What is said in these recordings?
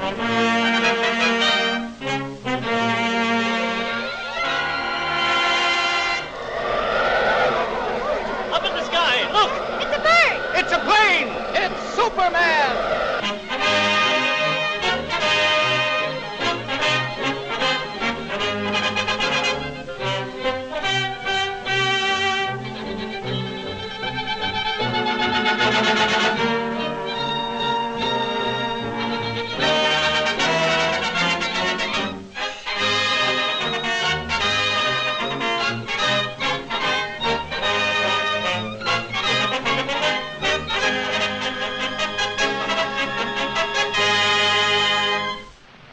Up in the sky, look! It's a bird! It's a plane! It's Superman!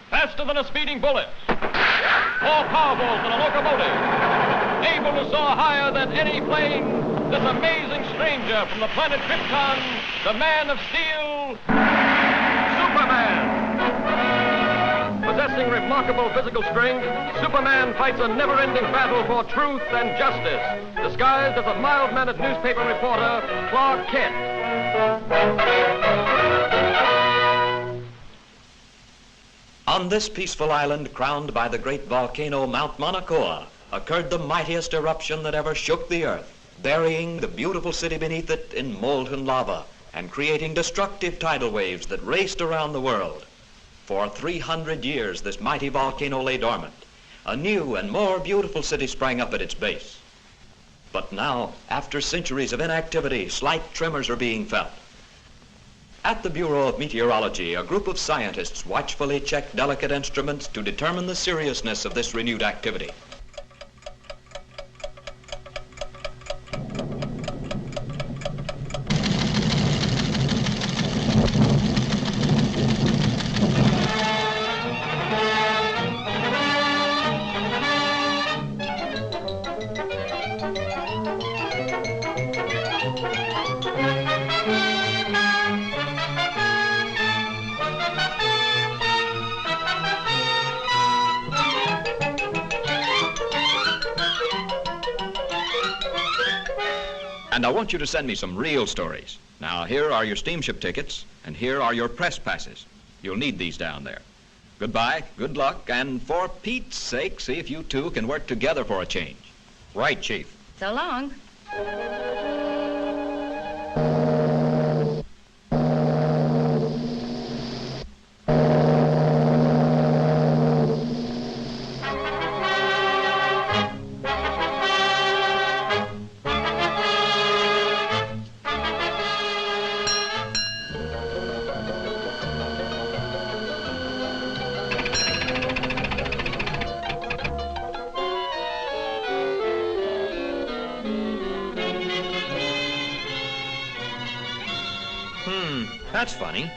Faster than a speeding bullet, more powerful than a locomotive, able to soar higher than any plane, this amazing stranger from the planet Krypton, the Man of Steel, Superman. Possessing remarkable physical strength, Superman fights a never-ending battle for truth and justice, disguised as a mild-mannered newspaper reporter, Clark Kent. On this peaceful island crowned by the great volcano Mount Mauna Kea occurred the mightiest eruption that ever shook the earth, burying the beautiful city beneath it in molten lava and creating destructive tidal waves that raced around the world. For 300 years this mighty volcano lay dormant. A new and more beautiful city sprang up at its base. But now, after centuries of inactivity, slight tremors are being felt. At the Bureau of Meteorology, a group of scientists watchfully check delicate instruments to determine the seriousness of this renewed activity. And I want you to send me some real stories. Now, here are your steamship tickets, and here are your press passes. You'll need these down there. Goodbye, good luck, and for Pete's sake, see if you two can work together for a change. Right, Chief. So long. That's funny.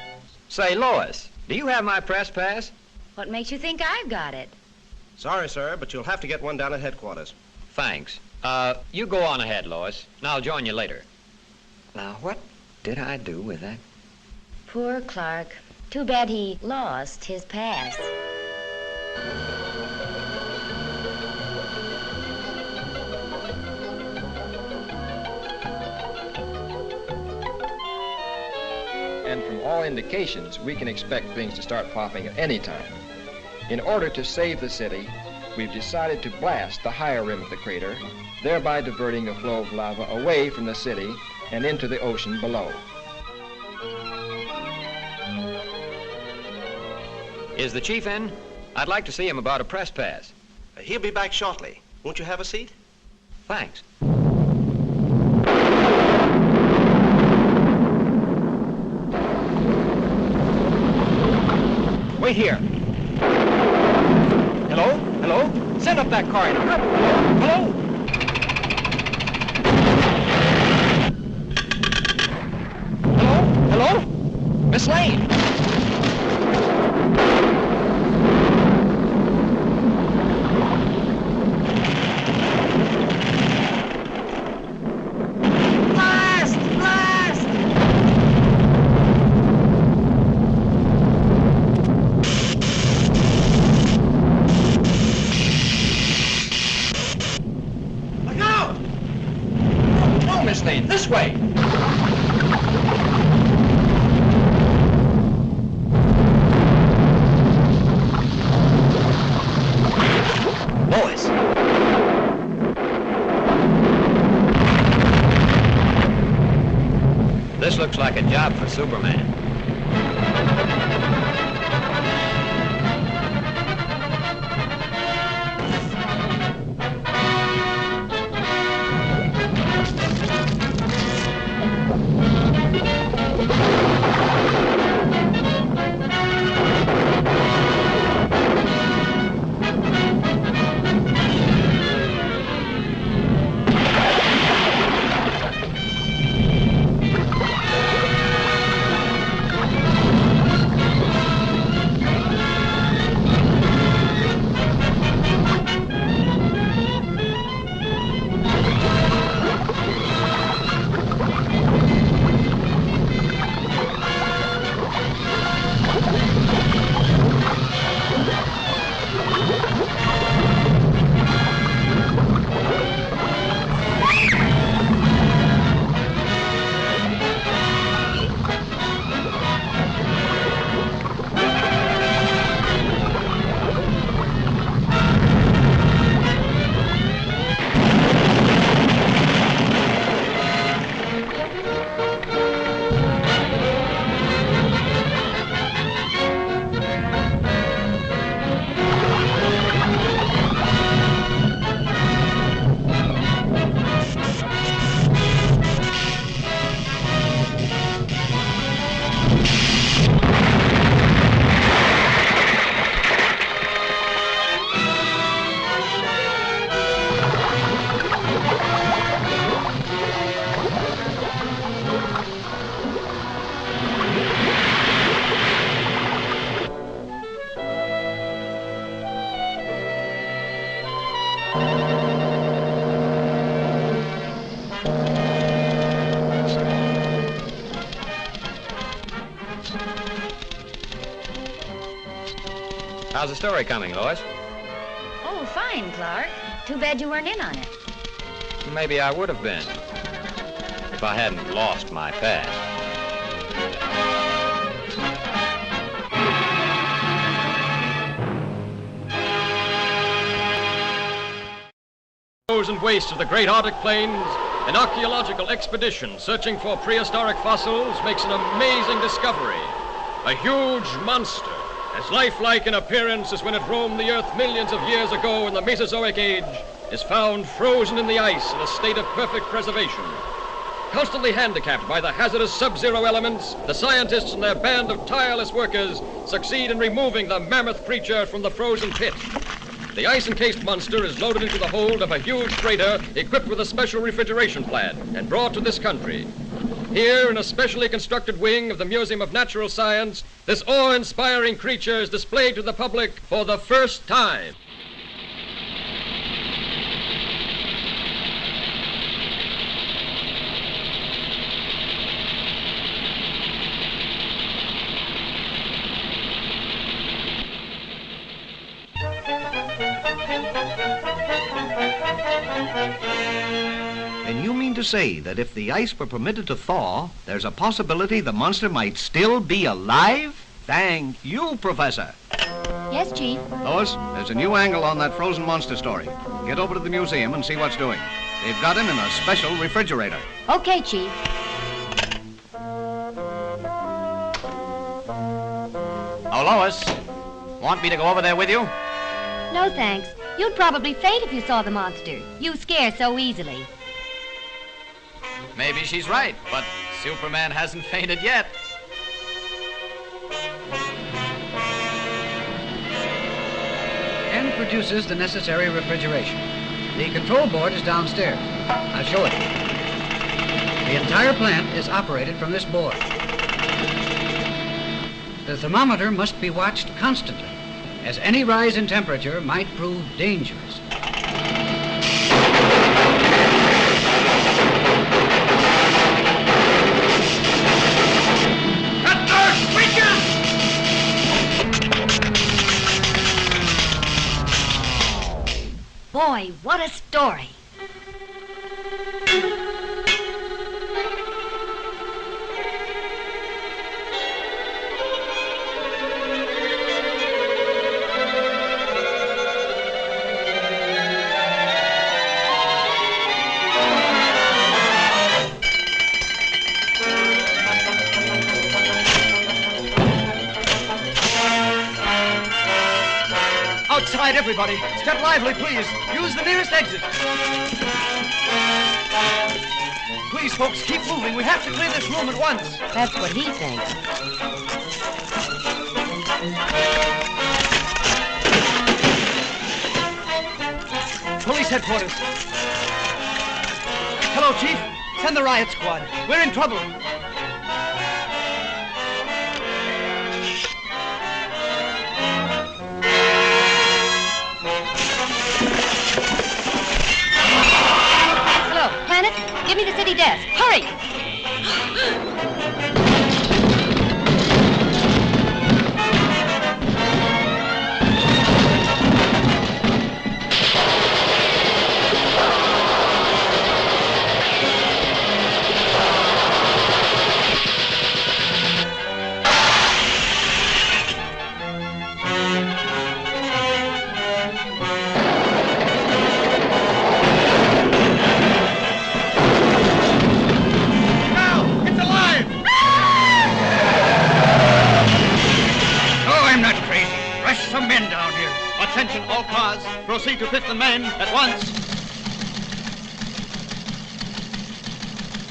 Say, Lois, do you have my press pass? What makes you think I've got it? Sorry, sir, but you'll have to get one down at headquarters. Thanks. You go on ahead, Lois, and I'll join you later. Now, what did I do with that? Poor Clark. Too bad he lost his pass. And from all indications, we can expect things to start popping at any time. In order to save the city, we've decided to blast the higher rim of the crater, thereby diverting the flow of lava away from the city and into the ocean below. Is the chief in? I'd like to see him about a press pass. He'll be back shortly. Won't you have a seat? Thanks. Wait here. Hello? Hello? Send up that car. Hello? Hello? Hello? Miss Lane. Miss Lane, this way! Superman. How's the story coming, Lois? Oh, fine, Clark. Too bad you weren't in on it. Maybe I would have been if I hadn't lost my past. Frozen wastes of the great Arctic plains, an archaeological expedition searching for prehistoric fossils makes an amazing discovery. A huge monster, as lifelike in appearance as when it roamed the Earth millions of years ago in the Mesozoic Age, is found frozen in the ice in a state of perfect preservation. Constantly handicapped by the hazardous sub-zero elements, the scientists and their band of tireless workers succeed in removing the mammoth creature from the frozen pit. The ice-encased monster is loaded into the hold of a huge freighter equipped with a special refrigeration plant and brought to this country. Here, in a specially constructed wing of the Museum of Natural Science, this awe-inspiring creature is displayed to the public for the first time. And you mean to say that if the ice were permitted to thaw, there's a possibility the monster might still be alive? Thank you, Professor. Yes, Chief. Lois, there's a new angle on that frozen monster story. Get over to the museum and see what's doing. They've got him in a special refrigerator. Okay, Chief. Oh, Lois, want me to go over there with you? No, thanks. You'd probably faint if you saw the monster. You scare so easily. Maybe she's right, but Superman hasn't fainted yet. And produces the necessary refrigeration. The control board is downstairs. I'll show it. The entire plant is operated from this board. The thermometer must be watched constantly, as any rise in temperature might prove dangerous. Boy, what a story. outside, everybody. Step lively, please. Use the nearest exit. Please, folks, keep moving. We have to clear this room at once. That's what he thinks. Police headquarters. Hello, Chief. Send the riot squad. We're in trouble. Hello, Planet. Give me the city desk. Hurry! Attention, all cars. Proceed to Fifth and Main at once.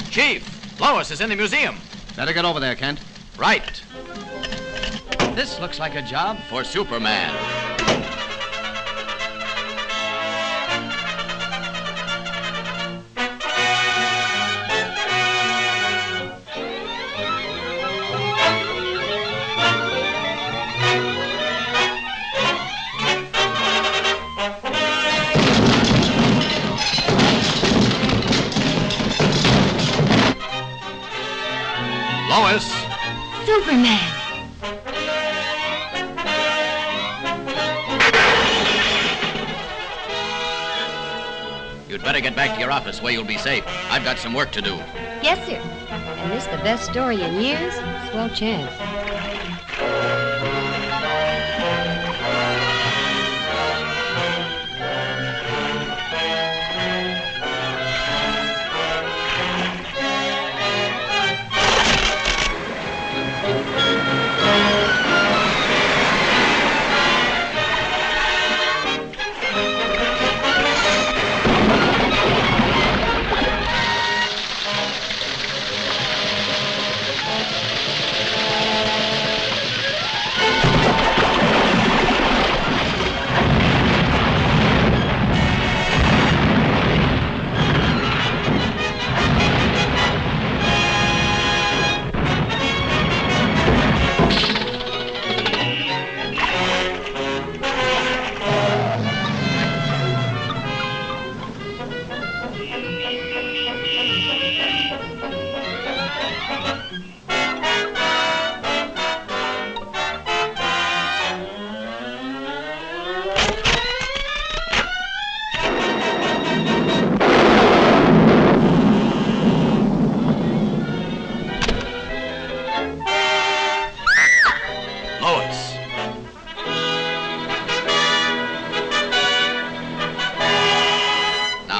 Chief, Lois is in the museum. Better get over there, Kent. Right. This looks like a job for Superman. Lois! Superman! You'd better get back to your office where you'll be safe. I've got some work to do. Yes, sir. And this the best story in years? Swell chance.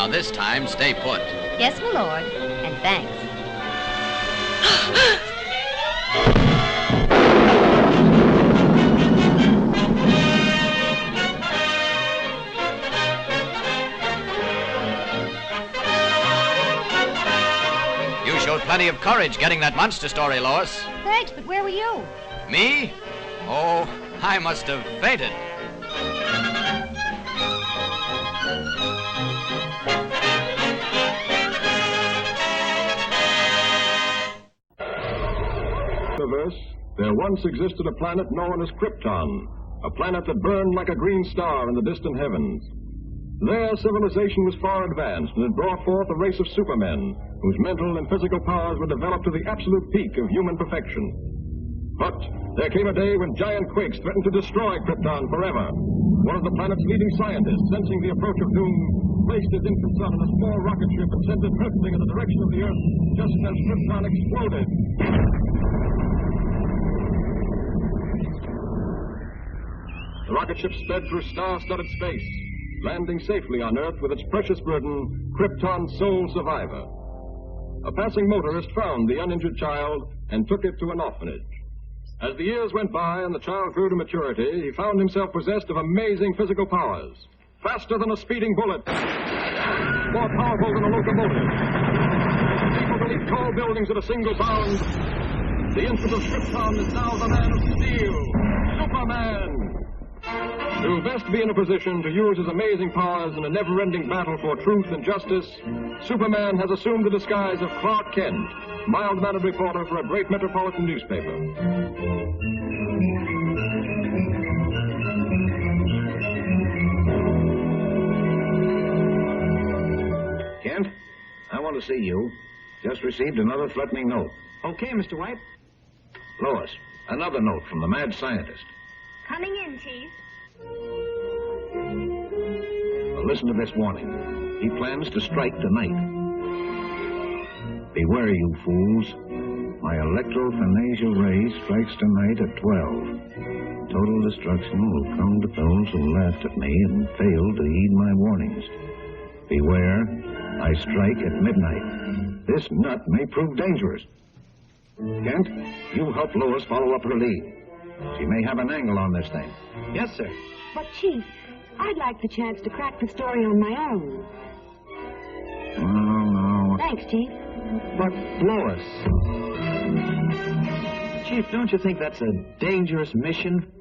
This time, stay put. Yes, my lord. And thanks. You showed plenty of courage getting that monster story, Lois. Thanks, but where were you? Me? Oh, I must have fainted. There once existed a planet known as Krypton, a planet that burned like a green star in the distant heavens. There, civilization was far advanced and had brought forth a race of supermen whose mental and physical powers were developed to the absolute peak of human perfection. But there came a day when giant quakes threatened to destroy Krypton forever. One of the planet's leading scientists, sensing the approach of doom, placed his infant son in a small rocket ship and sent it hurtling in the direction of the Earth just as Krypton exploded. The rocket ship sped through star-studded space, landing safely on Earth with its precious burden, Krypton's sole survivor. A passing motorist found the uninjured child and took it to an orphanage. As the years went by and the child grew to maturity, he found himself possessed of amazing physical powers. Faster than a speeding bullet. More powerful than a locomotive. Able to leap tall buildings at a single bound. The infant of Krypton is now the man of steel, Superman. To best be in a position to use his amazing powers in a never-ending battle for truth and justice, Superman has assumed the disguise of Clark Kent, mild-mannered reporter for a great metropolitan newspaper. Kent, I want to see you. Just received another threatening note. Okay, Mr. White. Lois, another note from the mad scientist. Coming in, Chief. Well, listen to this warning. He plans to strike tonight. Beware, you fools. My electrophanesia ray strikes tonight at 12. Total destruction will come to those who laughed at me and failed to heed my warnings. Beware, I strike at midnight. This nut may prove dangerous. Kent, you help Lois follow up her lead. She may have an angle on this thing. Yes, sir. But, Chief, I'd like the chance to crack the story on my own. No. Thanks, Chief. But, Lois... Chief, don't you think that's a dangerous mission?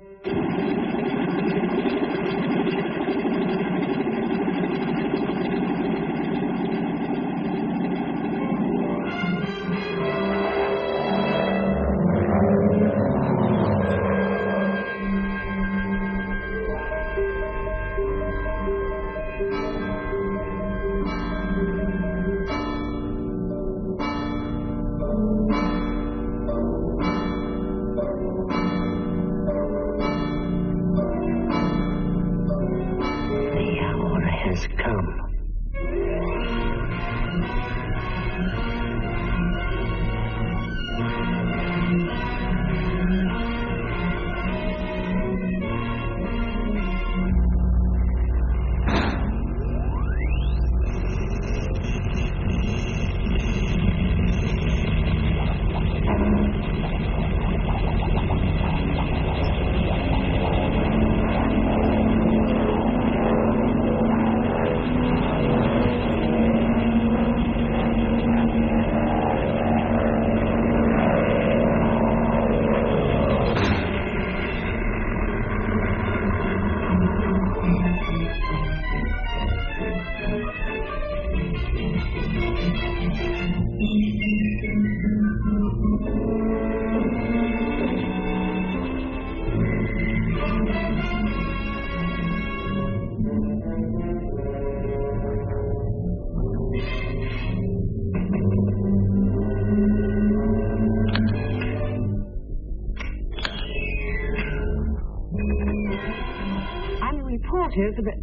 Here's the bit.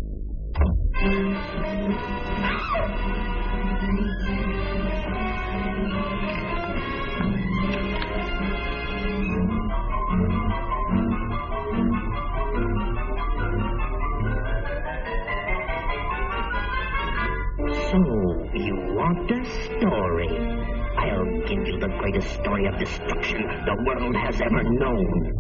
So, you want a story? I'll give you the greatest story of destruction the world has ever known.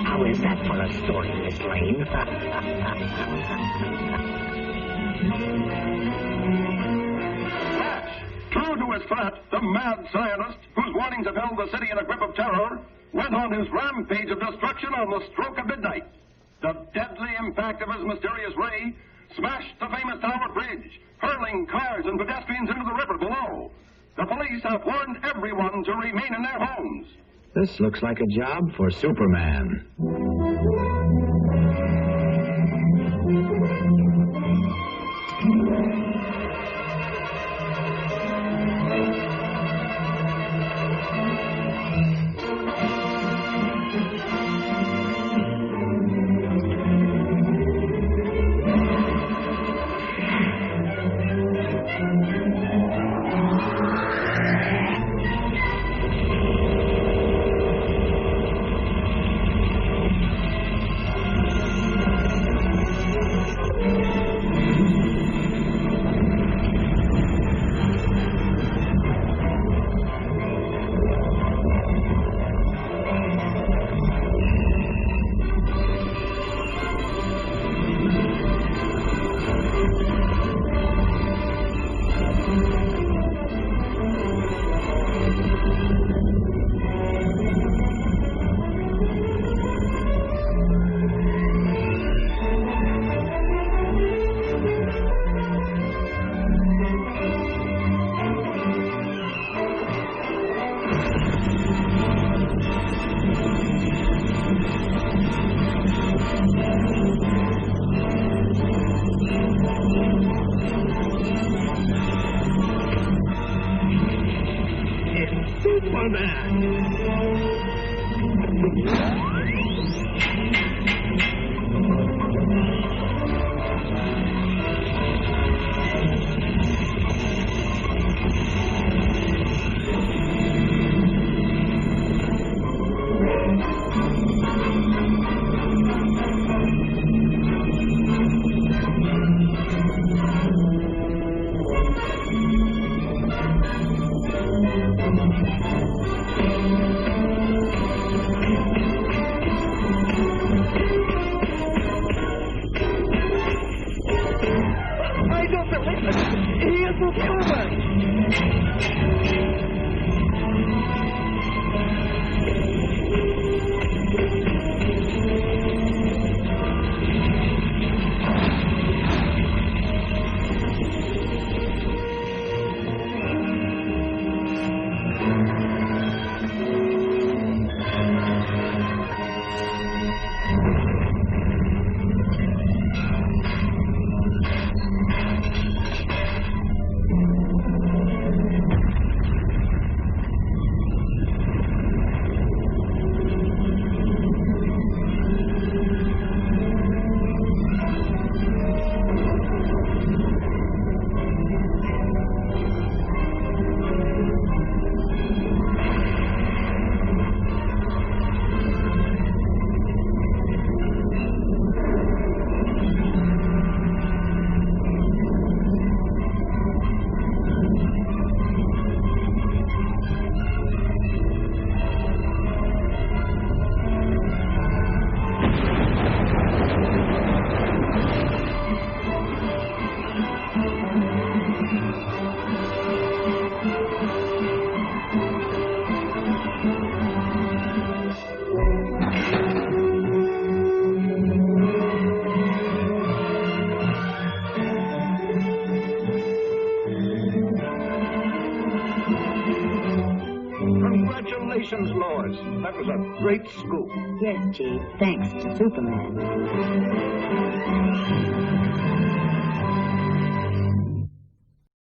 How is that for a story, Miss Lane? True to his threat, the mad scientist, whose warnings have held the city in a grip of terror, went on his rampage of destruction on the stroke of midnight. The deadly impact of his mysterious ray smashed the famous Tower Bridge, hurling cars and pedestrians into the river below. The police have warned everyone to remain in their homes. This looks like a job for Superman. I don't believe it. He isn't human. Congratulations, Lois. That was a great scoop. Yes, Chief. Thanks to Superman.